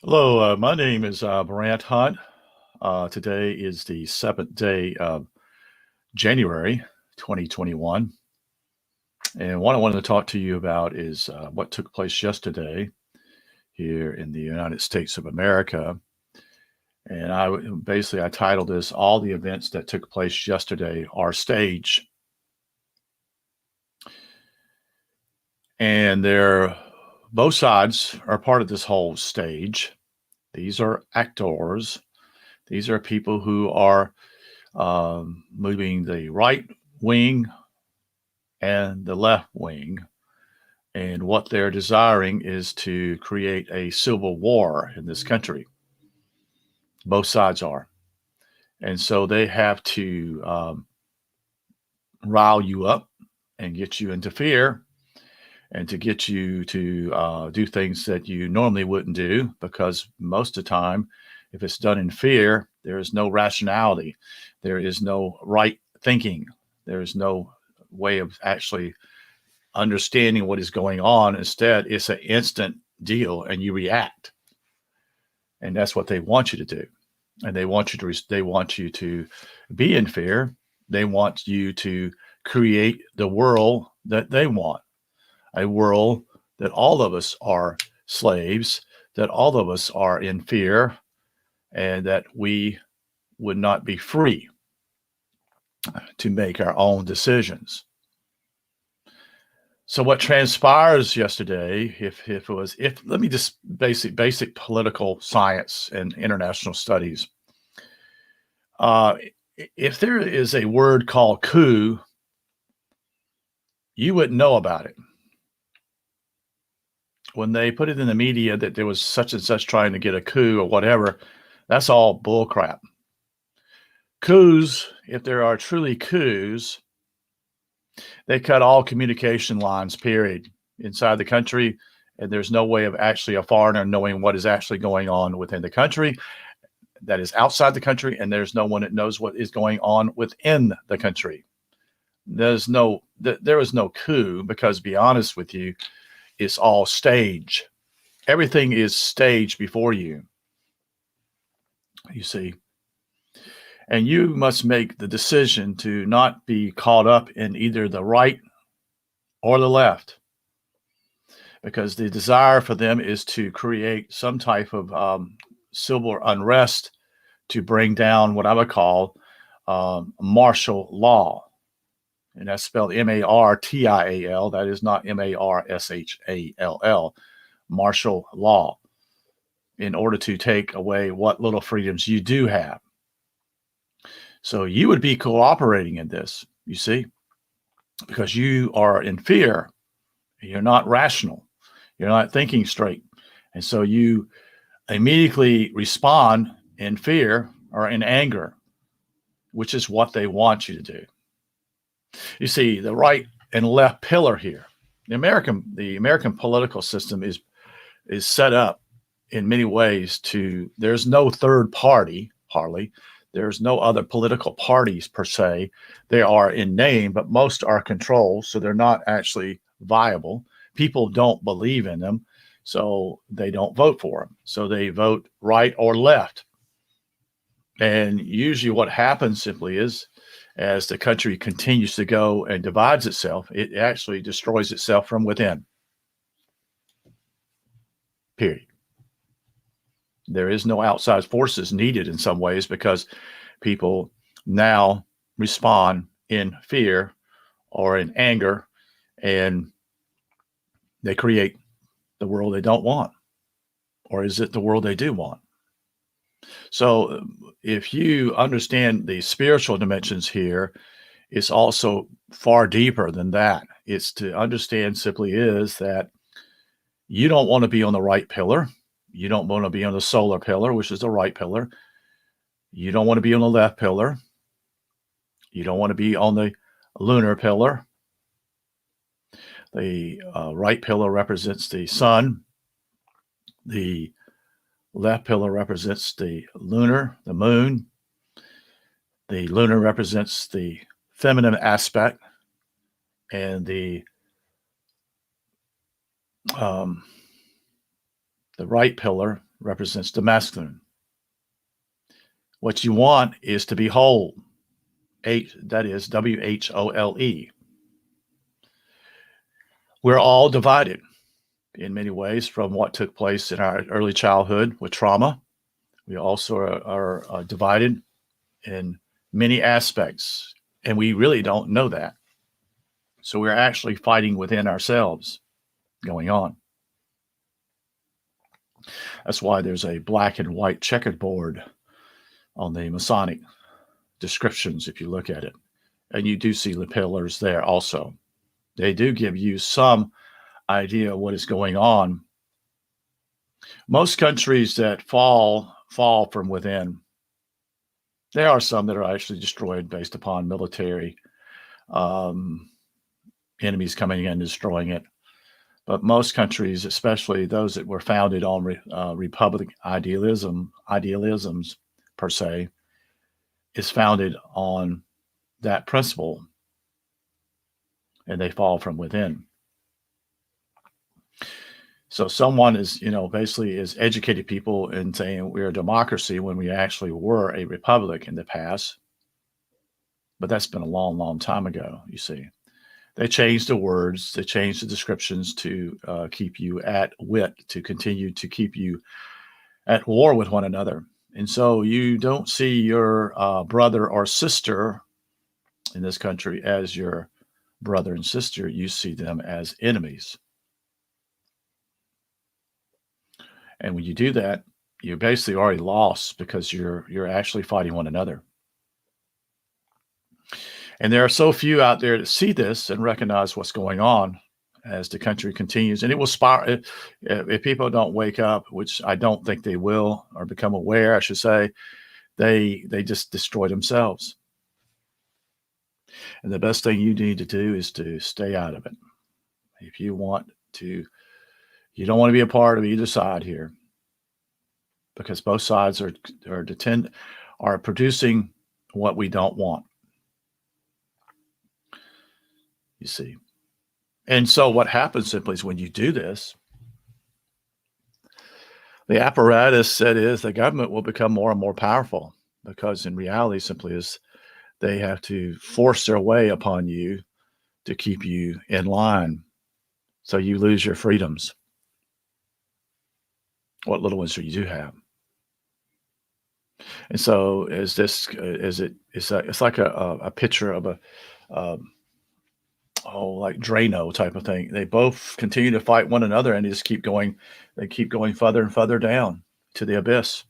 Hello, my name is Brant Hunt. Today is the 7th day of January 2021. And what I wanted to talk to you about is what took place yesterday here in the United States of America. And I titled this All the Events That Took Place Yesterday Are Stage. And both sides are part of this whole stage. These are actors. These are people who are moving the right wing and the left wing. And what they're desiring is to create a civil war in this country. Both sides are. And so they have to rile you up and get you into fear and to get you to do things that you normally wouldn't do, because most of the time, if it's done in fear, there is no rationality. There is no right thinking. There is no way of actually understanding what is going on. Instead, it's an instant deal and you react. And that's what they want you to do. And they want you to be in fear. They want you to create the world that they want. A world that all of us are slaves, that all of us are in fear, and that we would not be free to make our own decisions. So what transpires yesterday, let me just basic political science and international studies. If there is a word called coup, you wouldn't know about it. When they put it in the media that there was such and such trying to get a coup or whatever, that's all bullcrap. Coups, if there are truly coups, they cut all communication lines, period, inside the country. And there's no way of actually a foreigner knowing what is actually going on within the country that is outside the country. And there's no one that knows what is going on within the country. There is no coup, because, to be honest with you, it's all stage. Everything is staged before you, you see. And you must make the decision to not be caught up in either the right or the left, because the desire for them is to create some type of civil unrest to bring down what I would call martial law. And that's spelled Martial. That is not Marshall. Martial law, in order to take away what little freedoms you do have. So you would be cooperating in this, you see, because you are in fear. You're not rational. You're not thinking straight. And so you immediately respond in fear or in anger, which is what they want you to do. You see, the right and left pillar here. The American political system is set up in many ways there's no third party, hardly. There's no other political parties per se. They are in name, but most are controlled, so they're not actually viable. People don't believe in them, so they don't vote for them. So they vote right or left. And usually what happens simply is, as the country continues to go and divides itself, it actually destroys itself from within. Period. There is no outside forces needed in some ways, because people now respond in fear or in anger, and they create the world they don't want. Or is it the world they do want? So if you understand the spiritual dimensions here, it's also far deeper than that. It's to understand simply is that you don't want to be on the right pillar. You don't want to be on the solar pillar, which is the right pillar. You don't want to be on the left pillar. You don't want to be on the lunar pillar. The right pillar represents the sun. The left pillar represents the lunar, the moon. The lunar represents the feminine aspect, and the right pillar represents the masculine. What you want is to be whole. That is WHOLE. We're all divided in many ways from what took place in our early childhood with trauma. We also are divided in many aspects, and we really don't know that. So we're actually fighting within ourselves going on. That's why there's a black and white checkerboard on the Masonic descriptions, if you look at it. And you do see the pillars there also. They do give you some idea of what is going on. Most countries that fall from within, there are some that are actually destroyed based upon military enemies coming in and destroying it. But most countries, especially those that were founded on republic idealisms per se, is founded on that principle, and they fall from within. So someone is, basically is educated people in saying we're a democracy when we actually were a republic in the past. But that's been a long, long time ago, you see. They changed the words, they changed the descriptions to keep you at wit, to continue to keep you at war with one another. And so you don't see your brother or sister in this country as your brother and sister. You see them as enemies. And when you do that, you're basically already lost because you're actually fighting one another. And there are so few out there that see this and recognize what's going on as the country continues. And it will spiral if people don't wake up, which I don't think they will, or become aware, I should say, they just destroy themselves. And the best thing you need to do is to stay out of it. If you want to, you don't want to be a part of either side here, because both sides are producing what we don't want. You see. And so what happens simply is when you do this, the apparatus that is the government will become more and more powerful, because in reality simply is they have to force their way upon you to keep you in line. So you lose your freedoms. What little ones you do have. And so it's like a picture of a like Drano type of thing. They both continue to fight one another, and they just keep going. They keep going further and further down to the abyss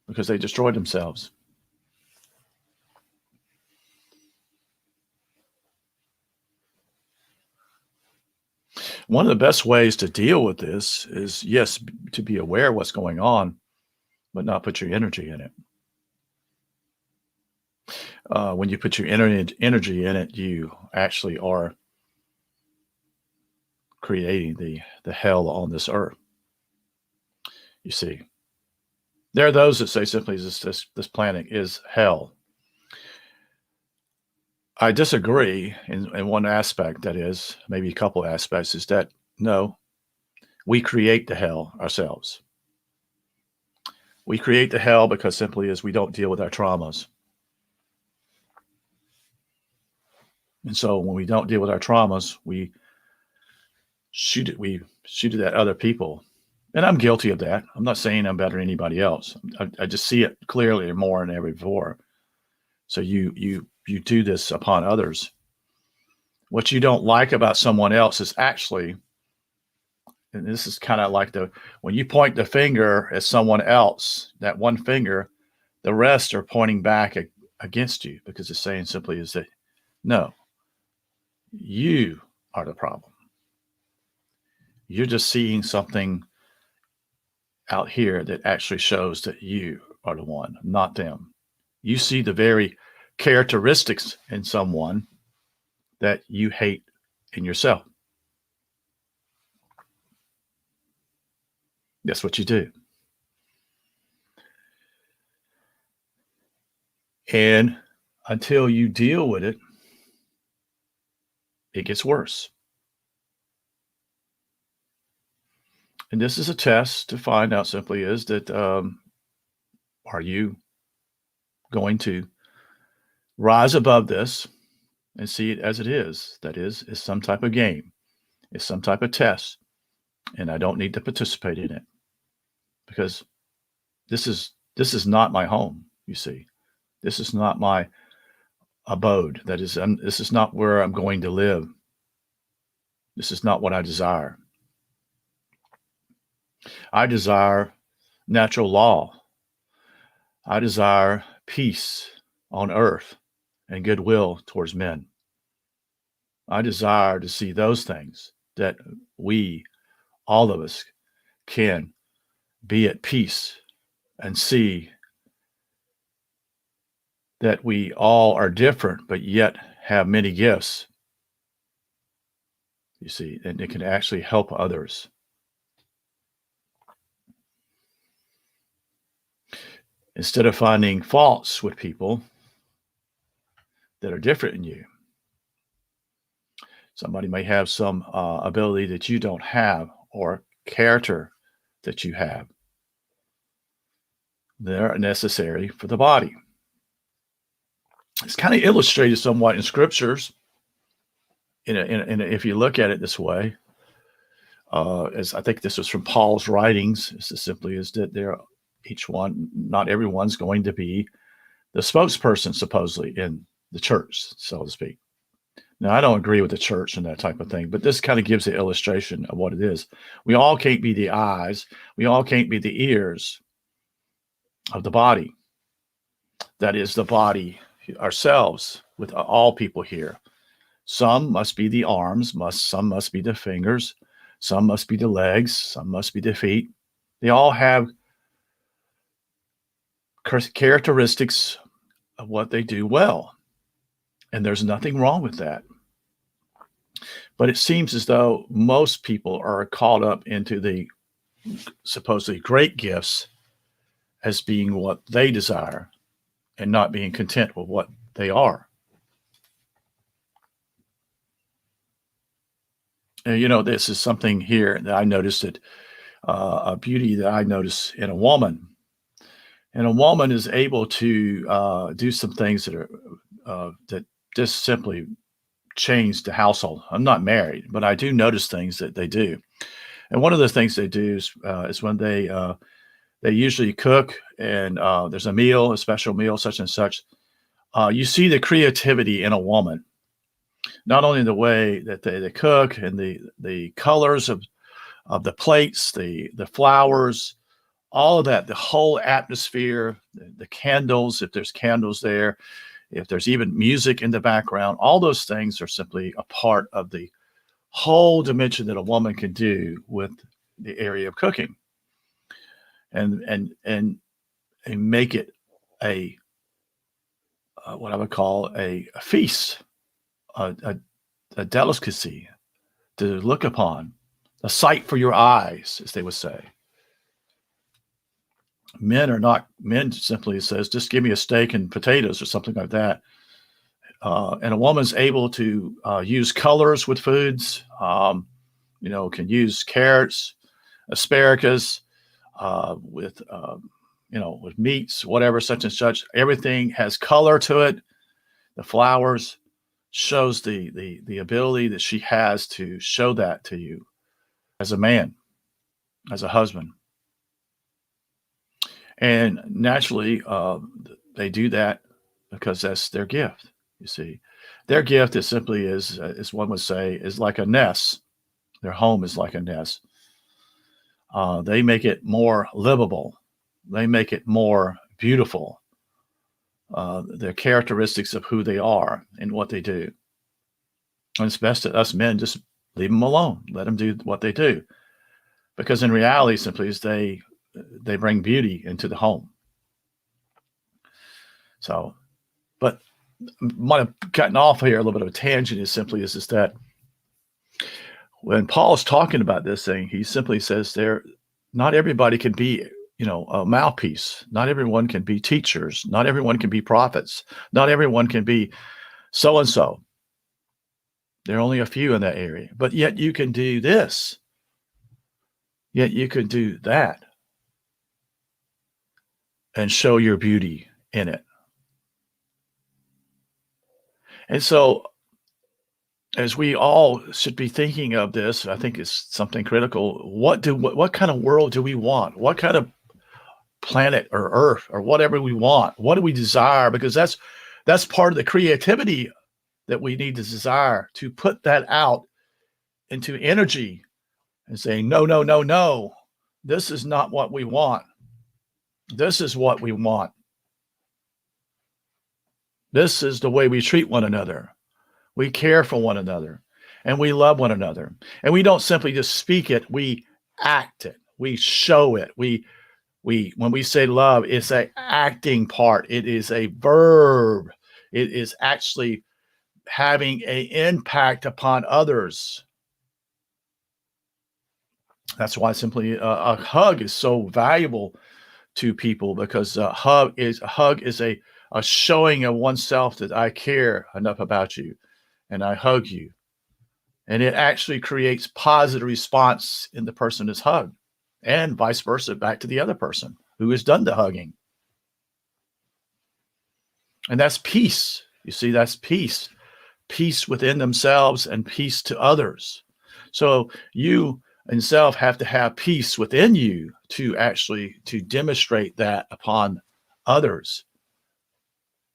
because they destroyed themselves. One of the best ways to deal with this is, yes, to be aware of what's going on, but not put your energy in it. When you put your energy in it, you actually are creating the hell on this earth. You see, there are those that say simply this planet is hell. I disagree in one aspect, that is, maybe a couple aspects, is that no, we create the hell ourselves. We create the hell because simply as we don't deal with our traumas. And so when we don't deal with our traumas, we shoot it at other people. And I'm guilty of that. I'm not saying I'm better than anybody else. I just see it clearly more than ever before. So you do this upon others. What you don't like about someone else is actually, and this is kind of like when you point the finger at someone else, that one finger, the rest are pointing back against you, because it's saying simply is that, no, you are the problem. You're just seeing something out here that actually shows that you are the one, not them. You see the very characteristics in someone that you hate in yourself. That's what you do. And until you deal with it, it gets worse. And this is a test to find out simply is that are you going to rise above this and see it as it is? That is some type of game, it's some type of test, and I don't need to participate in it because this is not my home. You see, this is not my abode. That is, this is not where I'm going to live. This is not what I desire. I desire natural law. I desire peace on earth and goodwill towards men. I desire to see those things that we, all of us, can be at peace and see that we all are different, but yet have many gifts, you see, and it can actually help others. Instead of finding faults with people that are different than you, somebody may have some ability that you don't have or character that you have. They're necessary for the body. It's kind of illustrated somewhat in scriptures. If you look at it this way, as I think this was from Paul's writings, it's as simply as that not everyone's going to be the spokesperson supposedly in the church, so to speak. Now, I don't agree with the church and that type of thing, but this kind of gives the illustration of what it is. We all can't be the eyes. We all can't be the ears of the body. That is the body ourselves with all people here. Some must be the arms, some must be the fingers, some must be the legs, some must be the feet. They all have characteristics of what they do well. And there's nothing wrong with that. But it seems as though most people are caught up into the supposedly great gifts as being what they desire and not being content with what they are. And, this is something here that I noticed that a beauty that I notice in a woman. And a woman is able to do some things that just simply change the household. I'm not married, but I do notice things that they do. And one of the things they do is when they usually cook and there's a special meal, such and such. You see the creativity in a woman, not only the way that they cook and the colors of the plates, the flowers, all of that, the whole atmosphere, the candles, if there's candles there, if there's even music in the background, all those things are simply a part of the whole dimension that a woman can do with the area of cooking, and make it a what I would call a feast, a delicacy to look upon, a sight for your eyes, as they would say. Men simply says, just give me a steak and potatoes or something like that. And a woman's able to use colors with foods, can use carrots, asparagus, with meats, whatever, such and such. Everything has color to it. The flowers shows the ability that she has to show that to you as a man, as a husband. And naturally, they do that because that's their gift. You see, their gift is simply as one would say, is like a nest. Their home is like a nest. They make it more livable. They make it more beautiful. The characteristics of who they are and what they do. And it's best that us men just leave them alone. Let them do what they do. Because in reality, simply is they bring beauty into the home. So, but might have gotten off here a little bit of a tangent is simply is that when Paul's talking about this thing, he simply says not everybody can be, a mouthpiece. Not everyone can be teachers. Not everyone can be prophets. Not everyone can be so-and-so. There are only a few in that area, but yet you can do this. Yet you could do that and show your beauty in it. And so, as we all should be thinking of this, I think it's something critical. What kind of world do we want? What kind of planet or earth or whatever we want? What do we desire? Because that's part of the creativity that we need to desire, to put that out into energy and say, no, no, no, no. This is not what we want. This is what we want. This is the way we treat one another. We care for one another and we love one another. And we don't simply just speak it, we act it. We show it. We when we say love, it's a acting part. It is a verb. It is actually having an impact upon others. That's why simply a hug is so valuable to people, because a hug is a showing of oneself that I care enough about you and I hug you. And it actually creates positive response in the person that's hugged, and vice versa back to the other person who has done the hugging. And that's peace. You see, that's peace within themselves and peace to others. So you and self have to have peace within you to actually to demonstrate that upon others.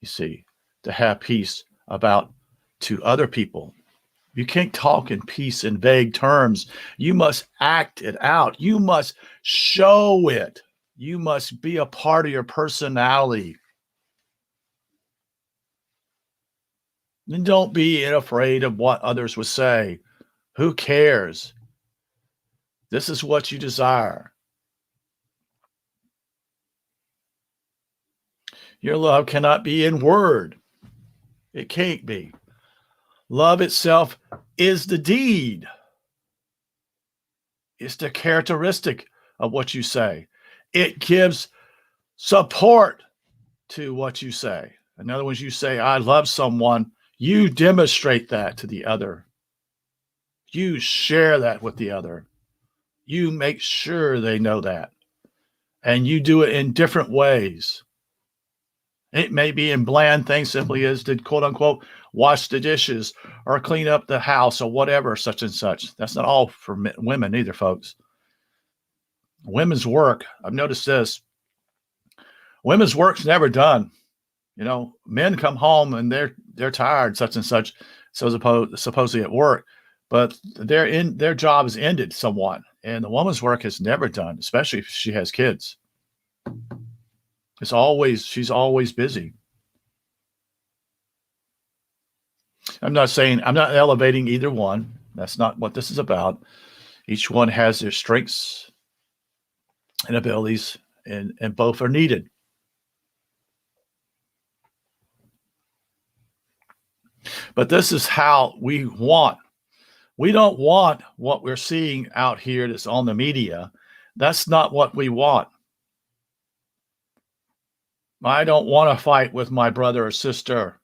You see, to have peace about to other people. You can't talk in peace in vague terms. You must act it out. You must show it. You must be a part of your personality. And don't be afraid of what others will say. Who cares? This is what you desire. Your love cannot be in word. It can't be. Love itself is the deed. It's the characteristic of what you say. It gives support to what you say. In other words, you say, I love someone, you demonstrate that to the other. You share that with the other. You make sure they know that. And you do it in different ways. It may be in bland things, simply as to quote unquote wash the dishes or clean up the house or whatever, such and such. That's not all for women either, folks. Women's work, I've noticed this, women's work's never done. You know, men come home and they're tired, such and such, so supposedly at work, but their job is ended somewhat. And the woman's work is never done, especially if she has kids. She's always busy. I'm not elevating either one. That's not what this is about. Each one has their strengths and abilities, and both are needed. But this is how we want. We don't want what we're seeing out here that's on the media. That's not what we want. I don't want to fight with my brother or sister,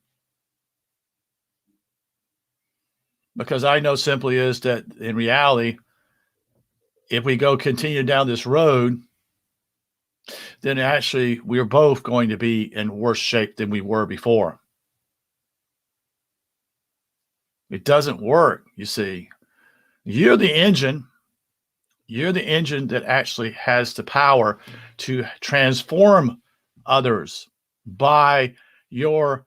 because I know simply is that in reality, if we continue down this road, then actually we're both going to be in worse shape than we were before. It doesn't work, you see. You're the engine. You're the engine that actually has the power to transform others by your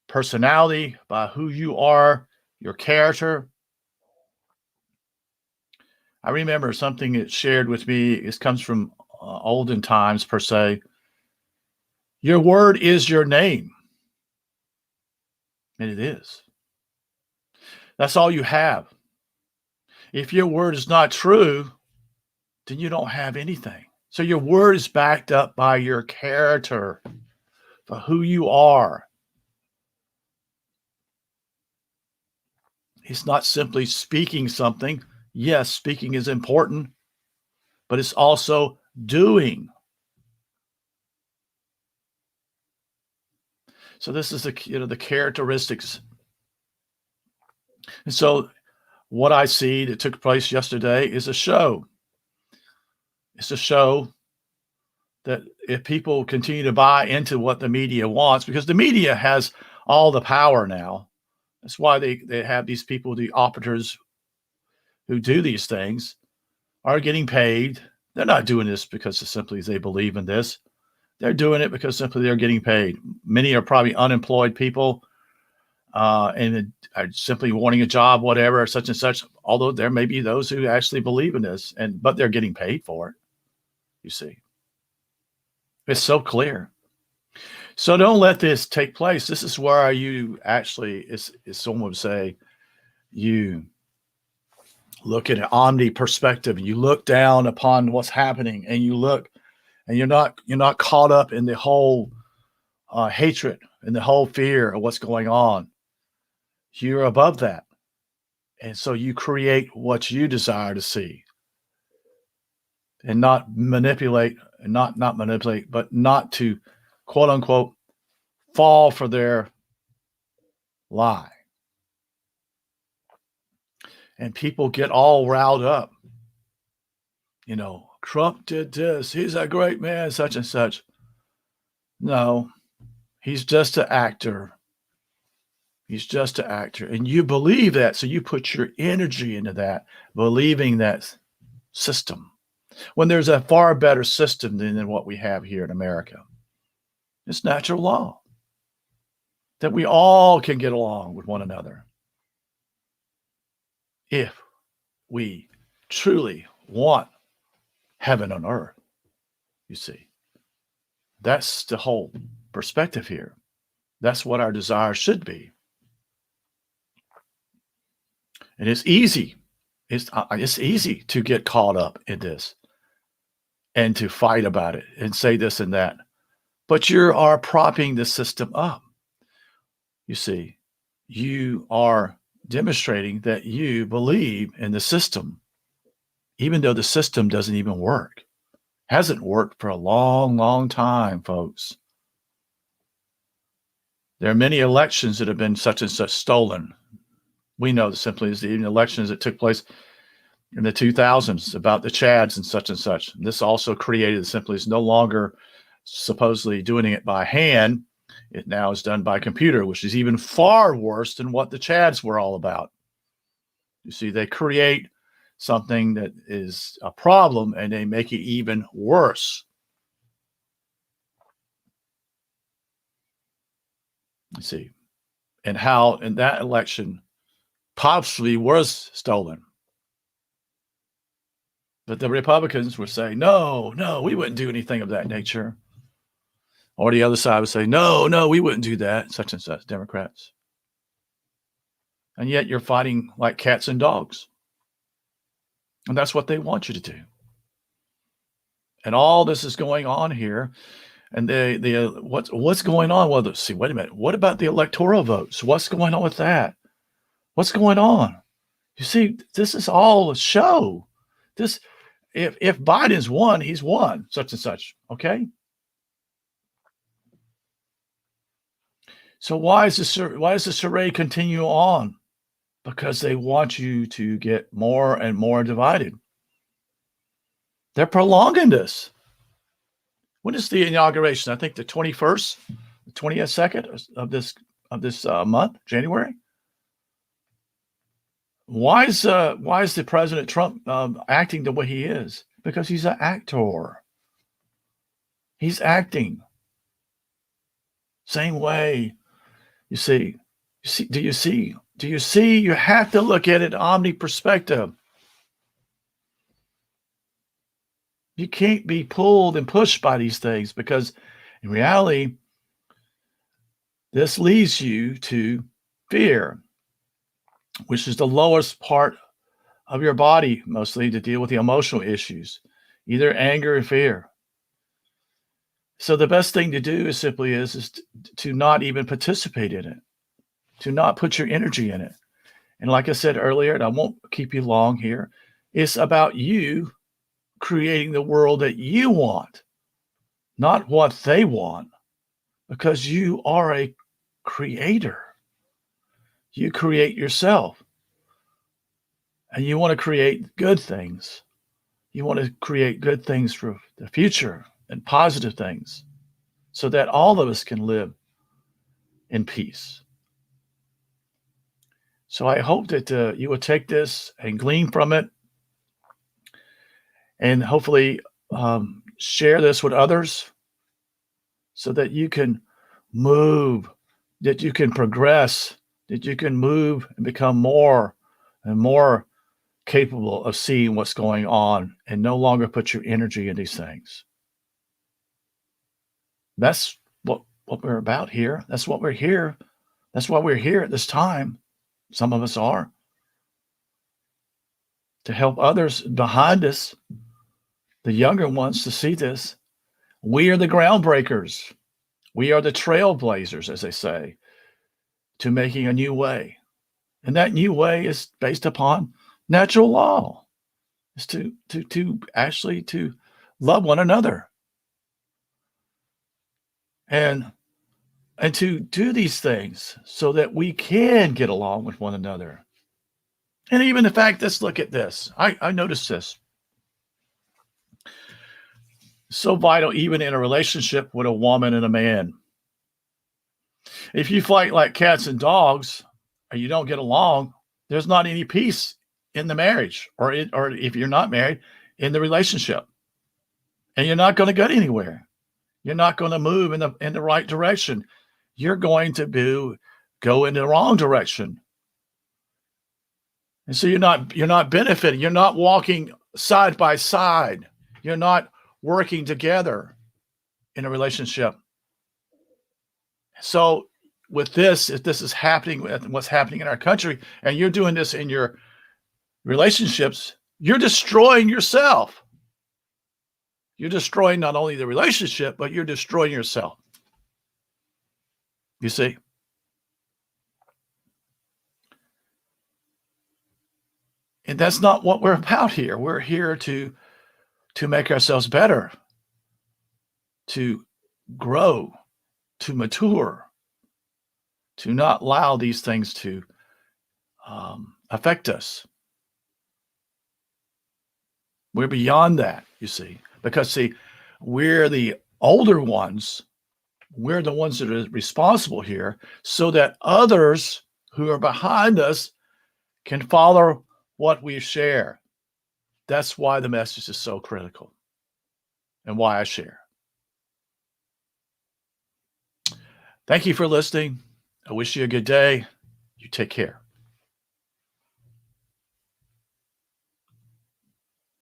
personality, by who you are, your character. I remember something that shared with me. This comes from olden times, per se. Your word is your name. And it is. That's all you have. If your word is not true, then you don't have anything. So your word is backed up by your character, for who you are. It's not simply speaking something. Yes, speaking is important, but it's also doing. So this is the characteristics. And so what I see that took place yesterday is a show. It's to show that if people continue to buy into what the media wants, because the media has all the power now. That's why they have these people, the operators who do these things, are getting paid. They're not doing this because simply they believe in this. They're doing it because simply they're getting paid. Many are probably unemployed people and are simply wanting a job, whatever, such and such. Although there may be those who actually believe in this, but they're getting paid for it. You see, it's so clear. So don't let this take place. This is where you actually, is someone would say, you look at an omni perspective. You look down upon what's happening, and you look, and you're not caught up in the whole hatred and the whole fear of what's going on. You're above that, and so you create what you desire to see, and not manipulate, and not manipulate, but not to, quote unquote, fall for their lie. And people get all riled up. Trump did this. He's a great man, such and such. No, he's just an actor. He's just an actor. And you believe that, so you put your energy into that, believing that system, when there's a far better system than what we have here in America. It's natural law that we all can get along with one another if we truly want heaven on earth. You see, that's the whole perspective here. That's what our desire should be. And it's easy. It's easy to get caught up in this and to fight about it and say this and that. But you are propping the system up. You see, you are demonstrating that you believe in the system, even though the system doesn't even work. Hasn't worked for a long, long time, folks. There are many elections that have been such and such stolen. We know simply as the elections that took place in the 2000s about the Chads and such and such. This also created simply is no longer supposedly doing it by hand. It now is done by computer, which is even far worse than what the Chads were all about. You see, they create something that is a problem and they make it even worse. You see, and how in that election possibly was stolen. But the Republicans would say, no, we wouldn't do anything of that nature. Or the other side would say, no, we wouldn't do that, such and such, Democrats. And yet you're fighting like cats and dogs. And that's what they want you to do. And all this is going on here. And what's going on? Well, let's see, wait a minute. What about the electoral votes? What's going on with that? What's going on? You see, this is all a show. This, if Biden's won, he's won, such and such. Okay. So why does the charade continue on? Because they want you to get more and more divided. They're prolonging this. When is the inauguration? I think the 21st, the 22nd of this month, January. Why is the President Trump acting the way he is? Because he's an actor. He's acting. Same way. You see? Do you see? You have to look at it omni perspective. You can't be pulled and pushed by these things, because in reality, this leads you to fear, which is the lowest part of your body, mostly to deal with the emotional issues, either anger or fear. So the best thing to do is to not even participate in it, to not put your energy in it. And like I said earlier, and I won't keep you long here, it's about you creating the world that you want, not what they want, because you are a creator. You create yourself, and you want to create good things. You want to create good things for the future and positive things so that all of us can live in peace. So I hope that you will take this and glean from it and hopefully share this with others so that you can move, that you can progress, that you can move and become more and more capable of seeing what's going on and no longer put your energy in these things. That's what we're about here. That's what we're here. That's why we're here at this time. Some of us are to help others behind us, the younger ones, to see this. We are the groundbreakers. We are the trailblazers, as they say, to making a new way. And that new way is based upon natural law. Is to actually to love one another and to do these things so that we can get along with one another. And even the fact, let's look at this. I noticed this. So vital, even in a relationship with a woman and a man. If you fight like cats and dogs, or you don't get along, there's not any peace in the marriage, or if you're not married, in the relationship, and you're not going to get anywhere. You're not going to move in the right direction. You're going to go in the wrong direction, and so you're not benefiting. You're not walking side by side. You're not working together in a relationship. So with this, if this is happening, what's happening in our country, and you're doing this in your relationships, you're destroying yourself. You're destroying not only the relationship, but you're destroying yourself. You see? And that's not what we're about here. We're here to make ourselves better, to grow, to mature, to not allow these things to affect us. We're beyond that, you see, because see, we're the older ones. We're the ones that are responsible here so that others who are behind us can follow what we share. That's why the message is so critical and why I share. Thank you for listening. I wish you a good day. You take care.